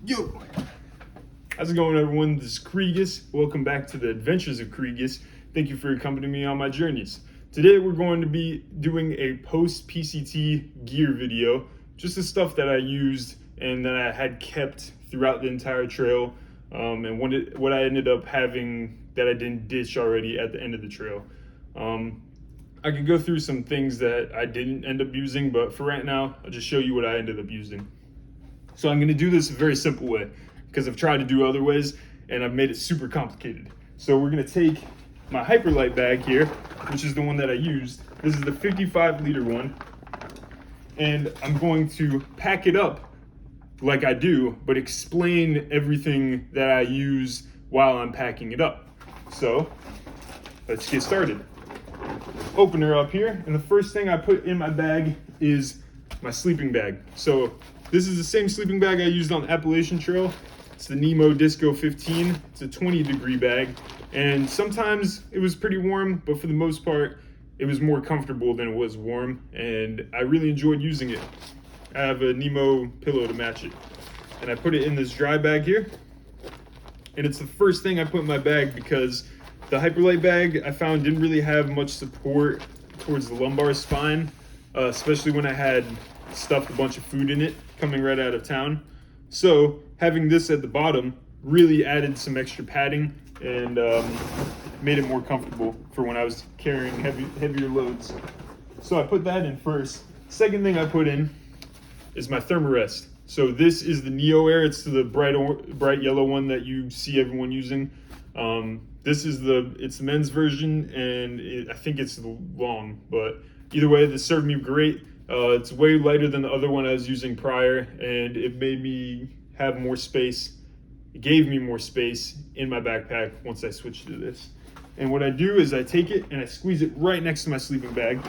Yo! How's it going, everyone? This is Kregus. Welcome back to the Adventures of Kregus. Thank you for accompanying me on my journeys. Today we're going to be doing a post-PCT gear video, just the stuff that I used and that I had kept throughout the entire trail, and what I ended up having that I didn't ditch already at the end of the trail. I could go through some things that I didn't end up using, but for right now, I'll just show you what I ended up using. So I'm going to do this a very simple way because I've tried to do other ways and I've made it super complicated. So we're going to take my Hyperlight bag here, which is the one that I used. This is the 55-liter one. And I'm going to pack it up like I do, but explain everything that I use while I'm packing it up. So let's get started. Opener up here, and the first thing I put in my bag is my sleeping bag. So this is the same sleeping bag I used on the Appalachian Trail. It's the Nemo Disco 15. It's a 20-degree bag, and sometimes it was pretty warm, but for the most part, it was more comfortable than it was warm, and I really enjoyed using it. I have a Nemo pillow to match it, and I put it in this dry bag here, and it's the first thing I put in my bag because the Hyperlight bag I found didn't really have much support towards the lumbar spine, especially when I had stuffed a bunch of food in it coming right out of town. So having this at the bottom really added some extra padding and made it more comfortable for when I was carrying heavier loads. So I put that in first. Second thing I put in is my Thermarest. So this is the Neo Air. It's the bright yellow one that you see everyone using. This is it's the men's version, and I think it's long, but either way, this served me great. It's way lighter than the other one I was using prior, and it made me have more space. It gave me more space in my backpack once I switched to this. And what I do is I take it and I squeeze it right next to my sleeping bag.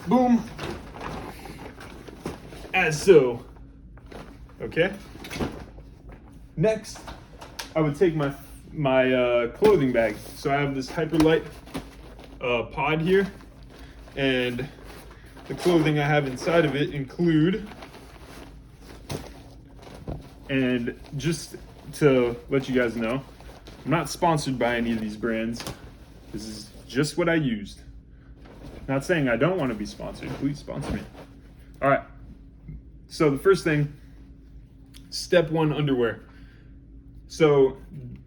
Boom. As so. Okay. Next, I would take my clothing bag. So I have this Hyperlight pod here, and the clothing I have inside of it include, and just to let you guys know, I'm not sponsored by any of these brands. This is just what I used. Not saying I don't want to be sponsored. Please sponsor me. All right. So the first thing, step one, underwear. So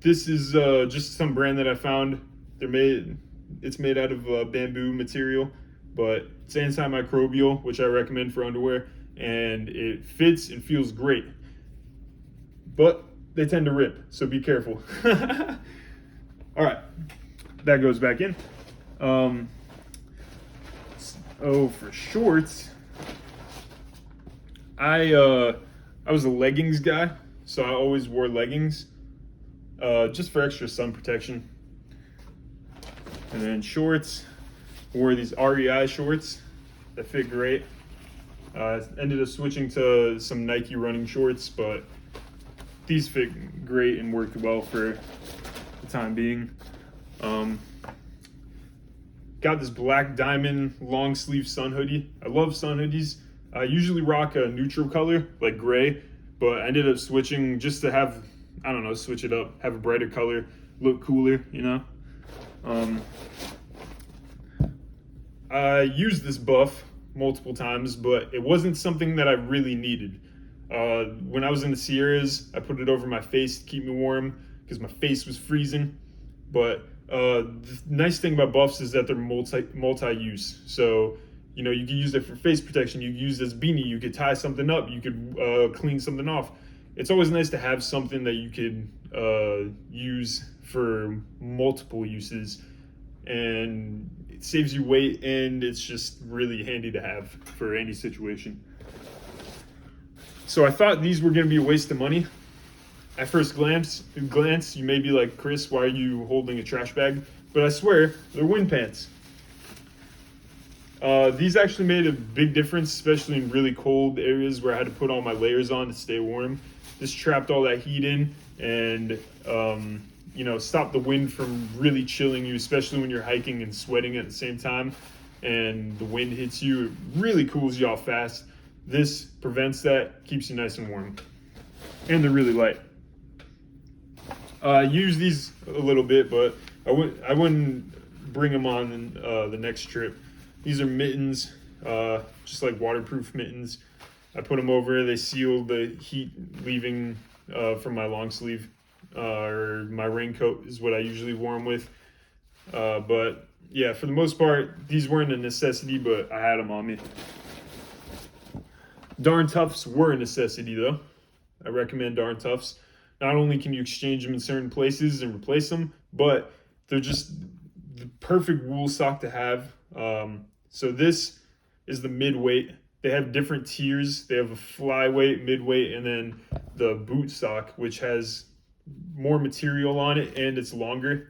this is just some brand that I found. It's made out of bamboo material, but it's antimicrobial, which I recommend for underwear, and it fits and feels great. But they tend to rip, so be careful. All right, that goes back in. For shorts, I was a leggings guy, so I always wore leggings, just for extra sun protection. And then shorts, wore these REI shorts that fit great. Ended up switching to some Nike running shorts, but these fit great and worked well for the time being. Got this black diamond long sleeve sun hoodie. I love sun hoodies. I usually rock a neutral color, like gray, but I ended up switching just to have, I don't know, switch it up, have a brighter color, look cooler, you know? I used this buff multiple times, but it wasn't something that I really needed. When I was in the Sierras, I put it over my face to keep me warm because my face was freezing. But the nice thing about buffs is that they're multi-use. So, you know, you can use it for face protection. You can use this beanie. You could tie something up. You could clean something off. It's always nice to have something that you could use for multiple uses, and it saves you weight, and it's just really handy to have for any situation. So I thought these were going to be a waste of money. At first glance, you may be like, Chris, why are you holding a trash bag? But I swear, they're wind pants. These actually made a big difference, especially in really cold areas where I had to put all my layers on to stay warm. This trapped all that heat in and, stopped the wind from really chilling you, especially when you're hiking and sweating at the same time and the wind hits you. It really cools you off fast. This prevents that, keeps you nice and warm. and they're really light. I use these a little bit, but I wouldn't bring them on the next trip. These are mittens, just like waterproof mittens. I put them over, they seal the heat leaving from my long sleeve, or my raincoat is what I usually wore them with. But yeah, for the most part, these weren't a necessity, but I had them on me. Darn Toughs were a necessity though. I recommend Darn Toughs. Not only can you exchange them in certain places and replace them, but they're just the perfect wool sock to have. So this is the mid-weight. They have different tiers. They have a flyweight, mid-weight, and then the boot sock, which has more material on it and it's longer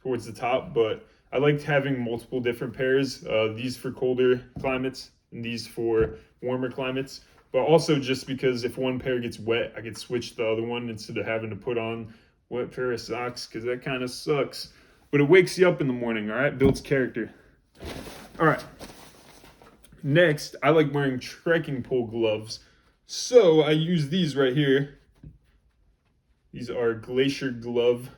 towards the top. But I liked having multiple different pairs. These for colder climates and these for warmer climates. But also just because if one pair gets wet, I could switch the other one instead of having to put on a wet pair of socks, because that kind of sucks. But it wakes you up in the morning, all right? Builds character. All right. Next, I like wearing trekking pole gloves. So I use these right here. These are Glacier Glove.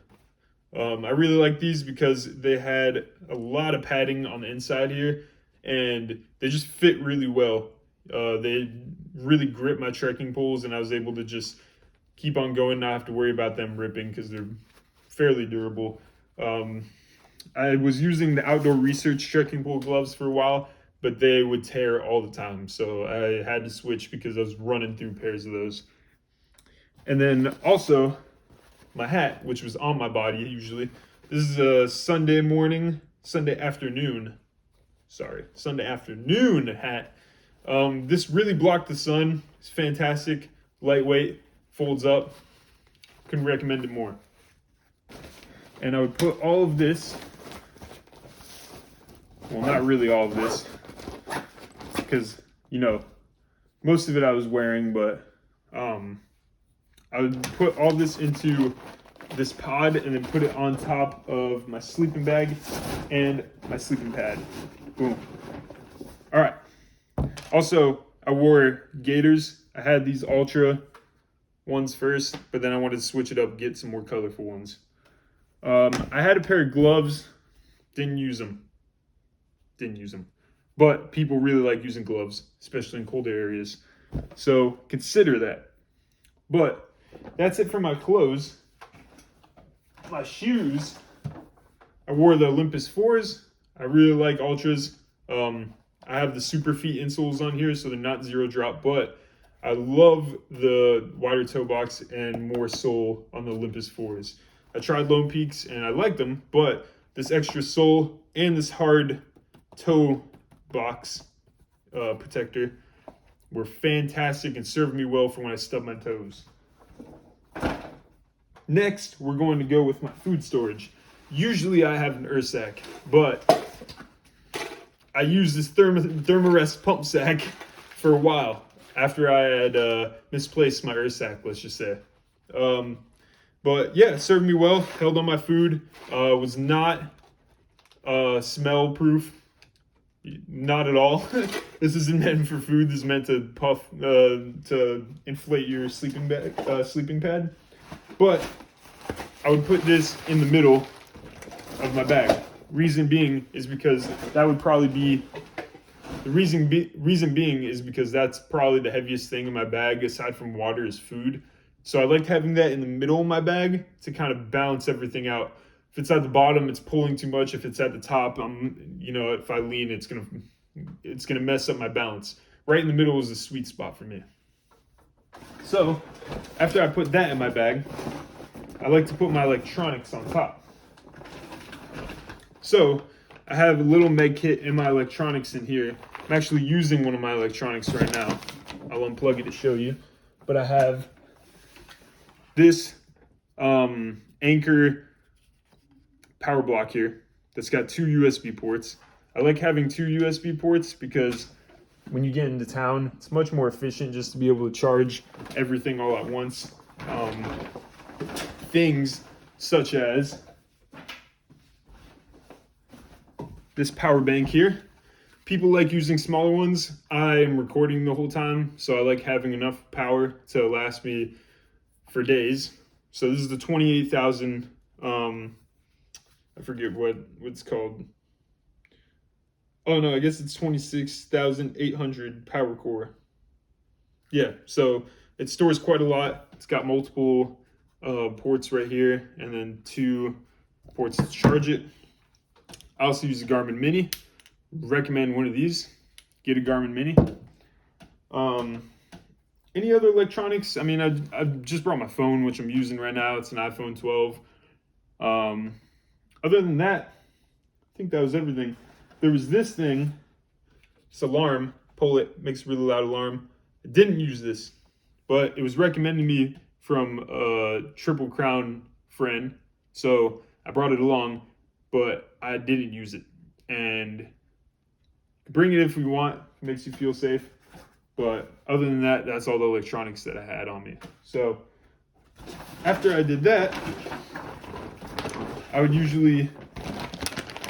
I really like these because they had a lot of padding on the inside here, and they just fit really well. They really grip my trekking poles, and I was able to just keep on going, not have to worry about them ripping because they're fairly durable. I was using the Outdoor Research trekking pole gloves for a while, but they would tear all the time, so I had to switch because I was running through pairs of those. And then also my hat, which was on my body usually. This is a Sunday afternoon hat. This really blocked the sun. It's fantastic, lightweight, folds up. Couldn't recommend it more. And I would put all of this, well, not really all of this, because, you know, most of it I was wearing, but I would put all this into this pod and then put it on top of my sleeping bag and my sleeping pad. Boom. All right. Also, I wore gaiters. I had these Ultra ones first, but then I wanted to switch it up, get some more colorful ones. I had a pair of gloves. Didn't use them. But people really like using gloves, especially in colder areas. So consider that. But that's it for my clothes. My shoes, I wore the Olympus 4s. I really like Ultras. I have the super feet insoles on here, so they're not zero drop, but I love the wider toe box and more sole on the Olympus 4s. I tried Lone Peaks and I liked them, but this extra sole and this hard toe box protector were fantastic and served me well for when I stub my toes. Next, we're going to go with my food storage. Usually I have an Ursack, but I used this Thermarest pump sack for a while after I had misplaced my Ursack, let's just say. But yeah, it served me well, held on my food, was not smell proof, not at all. This isn't meant for food, this is meant to to inflate your sleeping pad. But I would put this in the middle of my bag. Reason being is because that would probably be reason being is because that's probably the heaviest thing in my bag aside from water is food. So I liked having that in the middle of my bag to kind of balance everything out. If it's at the bottom, it's pulling too much. If it's at the top, if I lean, it's gonna mess up my balance. Right in the middle is the sweet spot for me. So after I put that in my bag, I like to put my electronics on top. So I have a little med kit in my electronics in here. I'm actually using one of my electronics right now. I'll unplug it to show you. But I have this Anchor power block here that's got 2 USB ports. I like having 2 USB ports because when you get into town, it's much more efficient just to be able to charge everything all at once. Things such as this power bank here. People like using smaller ones. I am recording the whole time, so I like having enough power to last me for days. So this is the 28,000, I forget what it's called. Oh no, I guess it's 26,800 power core. Yeah, so it stores quite a lot. It's got multiple ports right here, and then 2 ports to charge it. I also use a Garmin Mini. Recommend one of these. Get a Garmin Mini. Any other electronics? I mean, I just brought my phone, which I'm using right now. It's an iPhone 12. Other than that, I think that was everything. There was this thing, this alarm. Pull it, makes a really loud alarm. I didn't use this, but it was recommended to me from a Triple Crown friend, so I brought it along, but I didn't use it. And bring it if you want, it makes you feel safe. But other than that, that's all the electronics that I had on me. So after I did that, I would usually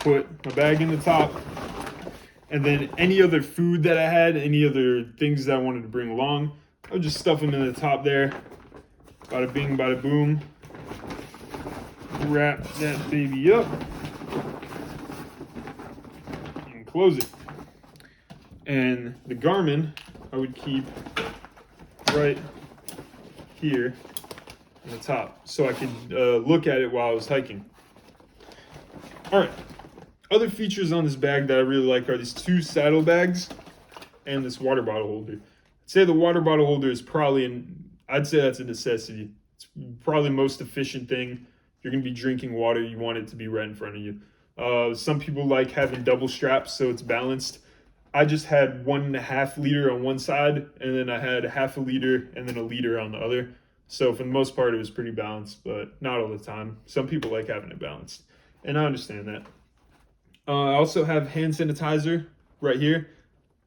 put my bag in the top, and then any other food that I had, any other things that I wanted to bring along, I would just stuff them in the top there. Bada bing, bada boom. Wrap that baby up and close it. And the Garmin, I would keep right here on the top so I could look at it while I was hiking. All right. Other features on this bag that I really like are these 2 saddlebags and this water bottle holder. I'd say the water bottle holder is probably I'd say that's a necessity. It's probably the most efficient thing. If you're gonna be drinking water, you want it to be right in front of you. Some people like having double straps so it's balanced. I just had 1.5 liter on one side, and then I had 1/2 liter and then 1 liter on the other. So for the most part, it was pretty balanced, but not all the time. Some people like having it balanced, and I understand that. I also have hand sanitizer right here.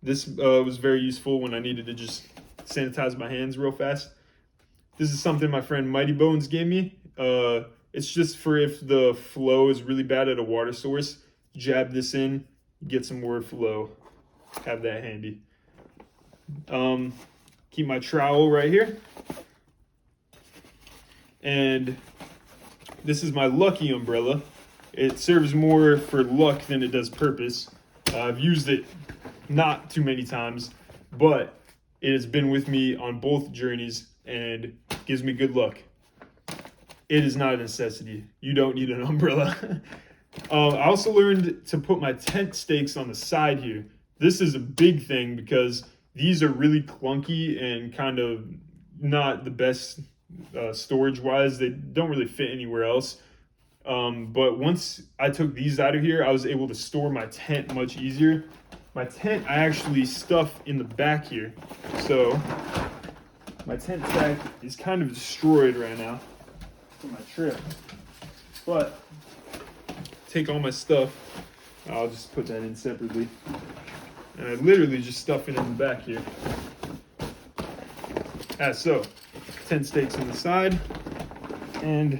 This was very useful when I needed to just sanitize my hands real fast. This is something my friend Mighty Bones gave me. It's just for if the flow is really bad at a water source. Jab this in, get some more flow. Have that handy. Keep my trowel right here. And this is my Lucky umbrella. It serves more for luck than it does purpose. I've used it not too many times, but it has been with me on both journeys and gives me good luck. It is not a necessity. You don't need an umbrella. I also learned to put my tent stakes on the side here. This is a big thing because these are really clunky and kind of not the best storage-wise. They don't really fit anywhere else. But once I took these out of here, I was able to store my tent much easier. My tent I actually stuff in the back here. So my tent stack is kind of destroyed right now for my trip. But take all my stuff. I'll just put that in separately. And I literally just stuff it in the back here. As so, tent stakes on the side. And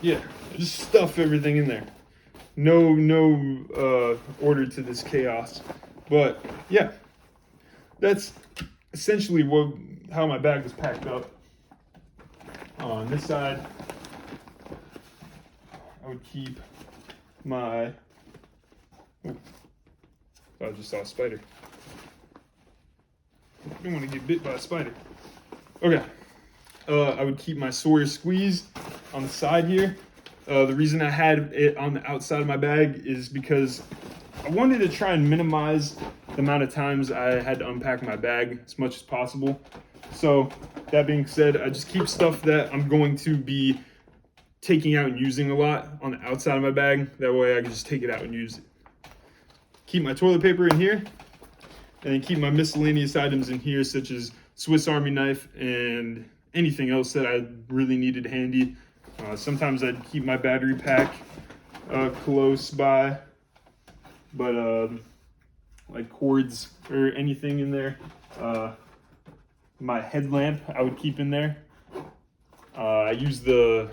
yeah, just stuff everything in there. No order to this chaos. But yeah, that's essentially how my bag was packed up. On this side, I would keep my, I just saw a spider. I don't want to get bit by a spider. Okay. I would keep my Sawyer squeeze on the side here. The reason I had it on the outside of my bag is because I wanted to try and minimize the amount of times I had to unpack my bag as much as possible. So that being said, I just keep stuff that I'm going to be taking out and using a lot on the outside of my bag. That way I can just take it out and use it. Keep my toilet paper in here, and then keep my miscellaneous items in here, such as Swiss Army knife and anything else that I really needed handy. Sometimes I'd keep my battery pack close by, but like cords or anything in there. My headlamp I would keep in there. I use here,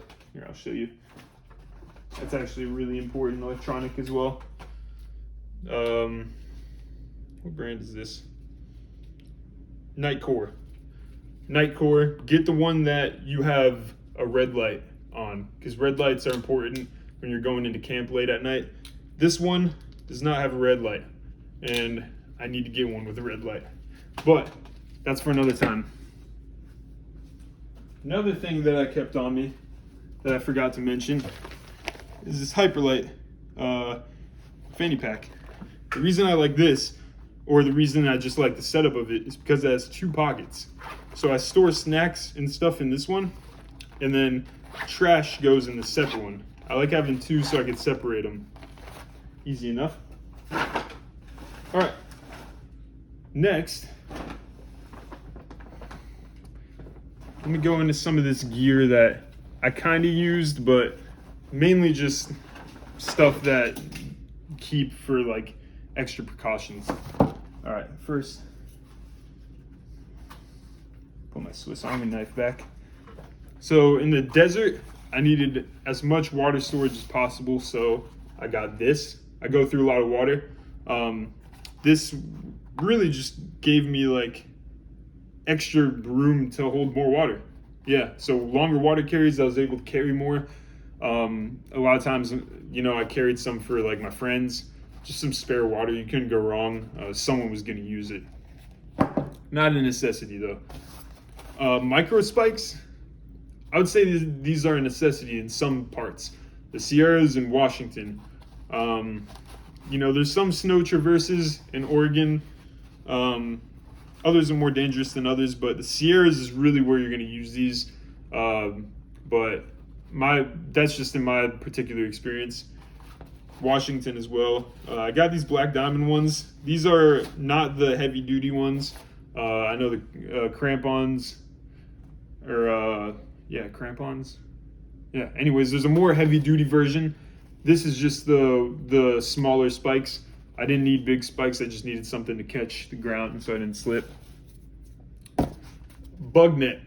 I'll show you. That's actually a really important electronic as well. What brand is this? Nightcore. night core, get the one that you have a red light on, because red lights are important when you're going into camp late at night. This one does not have a red light, and I need to get one with a red light, but that's for another time. Another thing that I kept on me that I forgot to mention is this Hyperlight fanny pack. The reason I like this, or the reason I just like the setup of it, is because it has 2 pockets. So I store snacks and stuff in this one, and then trash goes in the separate one. I like having 2 so I can separate them. Easy enough. All right, next, let me go into some of this gear that I kind of used, but mainly just stuff that keep for like extra precautions. All right, first, put my Swiss Army knife back. So in the desert, I needed as much water storage as possible, so I got this. I go through a lot of water. This really just gave me like extra room to hold more water. Yeah, so longer water carries, I was able to carry more. A lot of times, you know, I carried some for like my friends, just some spare water. You couldn't go wrong. Someone was going to use it. Not a necessity though. Micro spikes, I would say these are a necessity in some parts. The Sierras in Washington. You know, there's some snow traverses in Oregon. Others are more dangerous than others, but the Sierras is really where you're going to use these. But that's just in my particular experience. Washington as well. I got these Black Diamond ones. These are not the heavy duty ones. I know the crampons, or crampons. Yeah, anyways, there's a more heavy duty version. This is just the smaller spikes. I didn't need big spikes, I just needed something to catch the ground so I didn't slip. Bug net.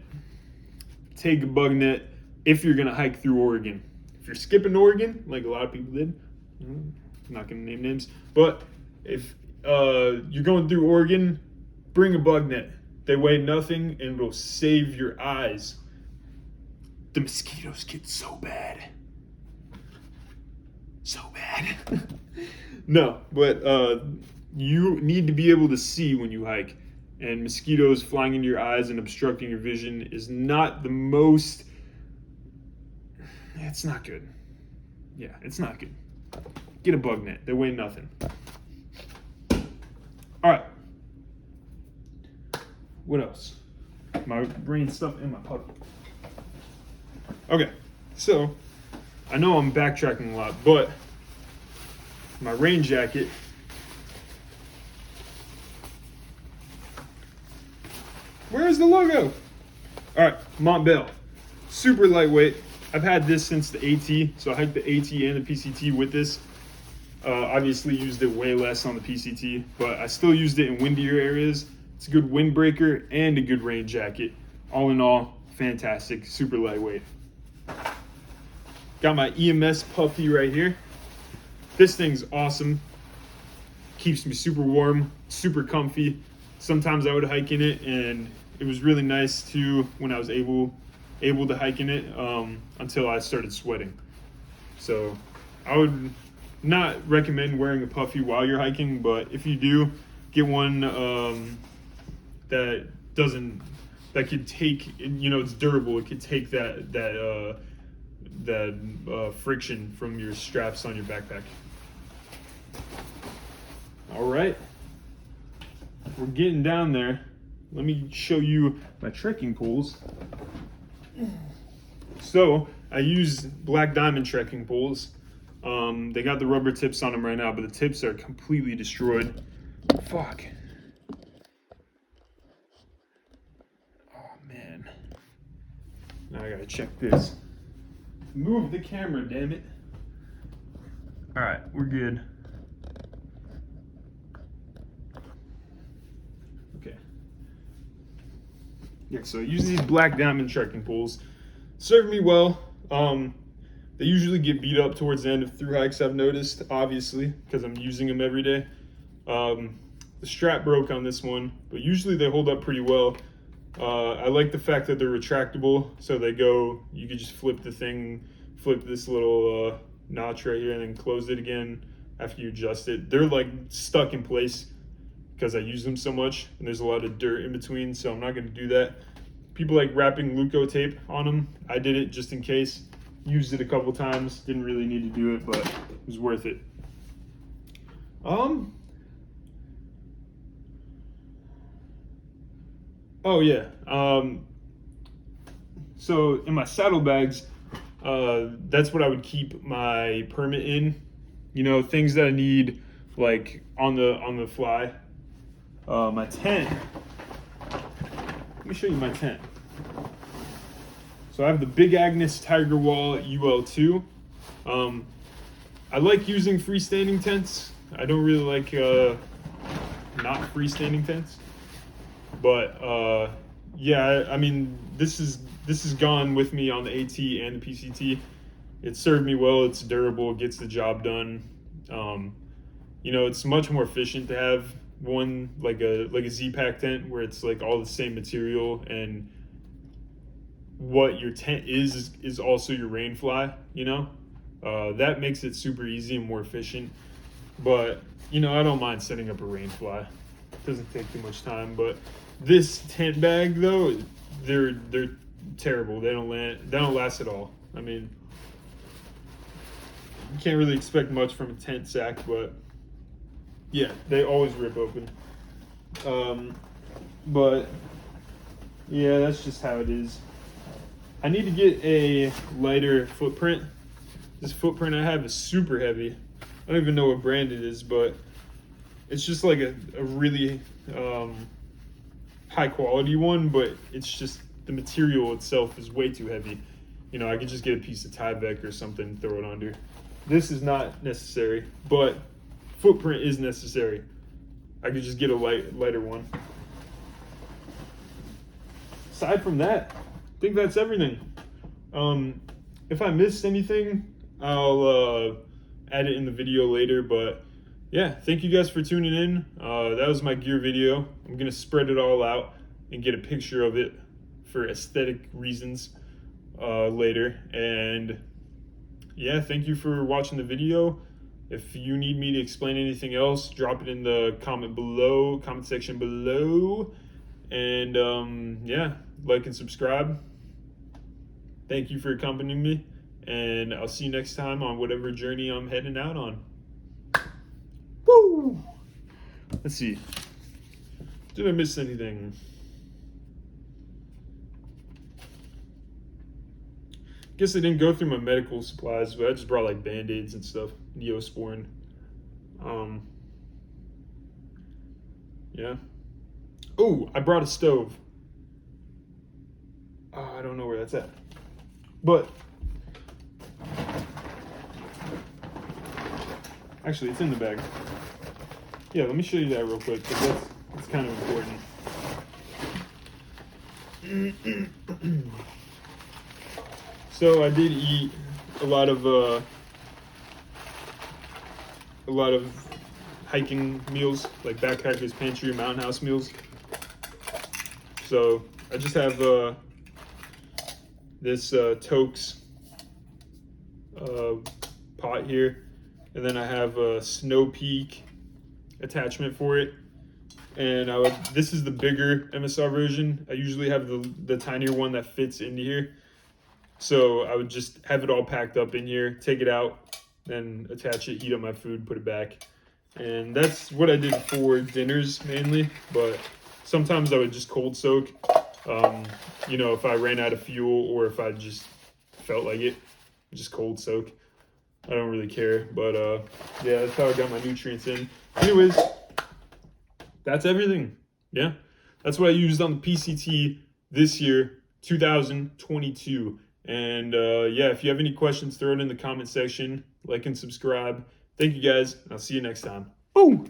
Take a bug net if you're gonna hike through Oregon. If you're skipping Oregon, like a lot of people did, I'm not gonna name names, but if you're going through Oregon, bring a bug net. They weigh nothing and will save your eyes. The mosquitoes get so bad. So bad. No, but you need to be able to see when you hike, and mosquitoes flying into your eyes and obstructing your vision is not the most, it's not good. Yeah, it's not good. Get a bug net. They weigh nothing. All right. What else? My brain stuff in my pocket. Okay, so I know I'm backtracking a lot, but my rain jacket where's the logo? All right, Montbell, super lightweight. I've had this since the AT, so I hiked the AT and the PCT with this. Obviously used it way less on the PCT, but I still used it in windier areas. It's a good windbreaker and a good rain jacket. All in all, fantastic, super lightweight. Got my EMS puffy right here. This thing's awesome. Keeps me super warm, super comfy. Sometimes I would hike in it, and it was really nice too when I was able to hike in it until I started sweating. So I would not recommend wearing a puffy while you're hiking, but if you do, get one that could take, you know, it's durable. It could take that friction from your straps on your backpack. All right, we're getting down there. Let me show you my trekking poles. So I use Black Diamond trekking poles. They got the rubber tips on them right now, but the tips are completely destroyed. Fuck. Oh man. Now I gotta check this. Move the camera, damn it. All right, we're good. Okay. Yeah, so I use these Black Diamond trekking poles. Serve me well. They usually get beat up towards the end of through hikes, I've noticed, obviously, because I'm using them every day. The strap broke on this one, but usually they hold up pretty well. I like the fact that they're retractable, so they go, you could just flip the thing, flip this little notch right here and then close it again after you adjust it. They're like stuck in place because I use them so much and there's a lot of dirt in between, so I'm not going to do that. People like wrapping Luco tape on them. I did it just in case. Used it a couple times. Didn't really need to do it, but it was worth it. Oh yeah. So in my saddlebags, that's what I would keep my permit in. You know, things that I need like on the fly. My tent. Let me show you my tent. So I have the Big Agnes Tiger Wall UL2. I like using freestanding tents. I don't really like not freestanding tents. But yeah, I mean, this is gone with me on the AT and the PCT. It served me well. It's durable. It gets the job done. You know, it's much more efficient to have one like a Z-Pack tent where it's like all the same material, and what your tent is also your rain fly. You know, that makes it super easy and more efficient. But you know, I don't mind setting up a rain fly. It doesn't take too much time. But this tent bag though, they're terrible. They don't last at all. I mean, you can't really expect much from a tent sack, but yeah, they always rip open. But yeah, that's just how it is. I need to get a lighter footprint. This footprint I have is super heavy. I don't even know what brand it is, but it's just like a really high quality one, but it's just the material itself is way too heavy. You know, I could just get a piece of Tyvek or something, throw it under. This is not necessary, but footprint is necessary. I could just get a lighter one. Aside from that, I think that's everything. If I missed anything, I'll add it in the video later, but yeah, thank you guys for tuning in. That was my gear video. I'm gonna spread it all out and get a picture of it for aesthetic reasons later. And yeah, thank you for watching the video. If you need me to explain anything else, drop it in the comment section below. And yeah, like and subscribe. Thank you for accompanying me, and I'll see you next time on whatever journey I'm heading out on. Woo! Let's see. Did I miss anything? Guess I didn't go through my medical supplies, but I just brought like Band-Aids and stuff, Neosporin. Yeah. Oh, I brought a stove. I don't know where that's at, but actually it's in the bag. Yeah, let me show you that real quick, because that's kind of important. So I did eat a lot of hiking meals, like Backpacker's Pantry or Mountain House meals. So I just have this Tokes pot here, and then I have a Snow Peak attachment for it. And this is the bigger MSR version. I usually have the tinier one that fits into here. So I would just have it all packed up in here, take it out, then attach it, heat up my food, put it back. And that's what I did for dinners mainly, but sometimes I would just cold soak. You know, if I ran out of fuel or if I just felt like it, just cold soak. I don't really care, but yeah, that's how I got my nutrients in. Anyways, that's everything. Yeah, that's what I used on the PCT this year, 2022. And yeah, if you have any questions, throw it in the comment section, like and subscribe. Thank you guys, and I'll see you next time. Oh!